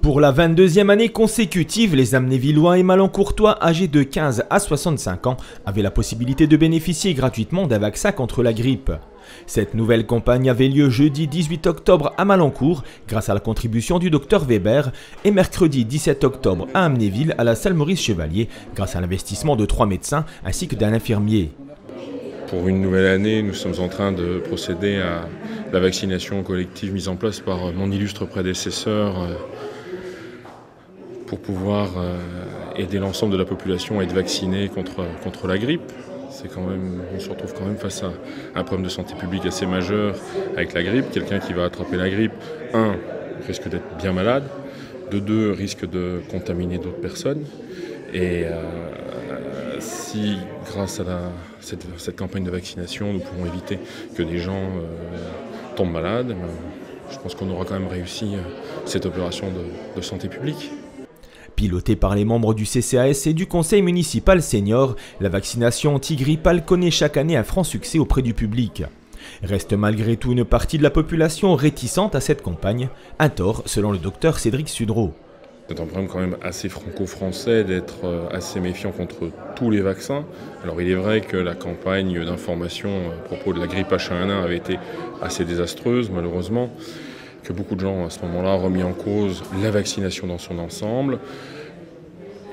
Pour la 22e année consécutive, les Amnévillois et Malancourtois âgés de 15 à 65 ans avaient la possibilité de bénéficier gratuitement d'un vaccin contre la grippe. Cette nouvelle campagne avait lieu jeudi 18 octobre à Malancourt grâce à la contribution du Dr Weber et mercredi 17 octobre à Amnéville à la salle Maurice Chevalier grâce à l'investissement de 3 médecins ainsi que d'un infirmier. Pour une nouvelle année, nous sommes en train de procéder à la vaccination collective mise en place par mon illustre prédécesseur pour pouvoir aider l'ensemble de la population à être vaccinée contre la grippe. On se retrouve quand même face à un problème de santé publique assez majeur avec la grippe. Quelqu'un qui va attraper la grippe, risque d'être bien malade, de deux, risque de contaminer d'autres personnes. Et si, grâce à cette campagne de vaccination, nous pouvons éviter que des gens tombent malades, je pense qu'on aura quand même réussi cette opération de santé publique. Pilotée par les membres du CCAS et du conseil municipal senior, la vaccination antigrippale connaît chaque année un franc succès auprès du public. Reste malgré tout une partie de la population réticente à cette campagne, un tort selon le docteur Cédric Sudreau. C'est un problème quand même assez franco-français d'être assez méfiant contre tous les vaccins. Alors il est vrai que la campagne d'information à propos de la grippe H1N1 avait été assez désastreuse malheureusement, que beaucoup de gens à ce moment-là ont remis en cause la vaccination dans son ensemble,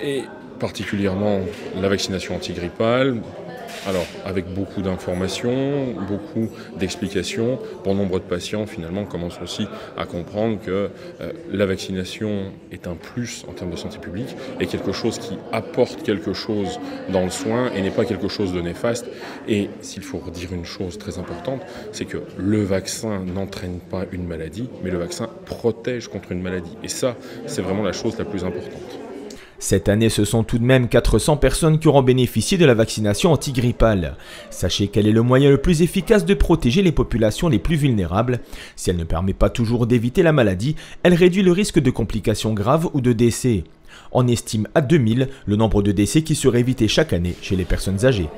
et particulièrement la vaccination antigrippale. Alors, avec beaucoup d'informations, beaucoup d'explications, bon nombre de patients finalement commencent aussi à comprendre que la vaccination est un plus en termes de santé publique et quelque chose qui apporte quelque chose dans le soin et n'est pas quelque chose de néfaste. Et s'il faut redire une chose très importante, c'est que le vaccin n'entraîne pas une maladie, mais le vaccin protège contre une maladie. Et ça, c'est vraiment la chose la plus importante. Cette année, ce sont tout de même 400 personnes qui auront bénéficié de la vaccination antigrippale. Sachez qu'elle est le moyen le plus efficace de protéger les populations les plus vulnérables. Si elle ne permet pas toujours d'éviter la maladie, elle réduit le risque de complications graves ou de décès. On estime à 2000 le nombre de décès qui seraient évités chaque année chez les personnes âgées.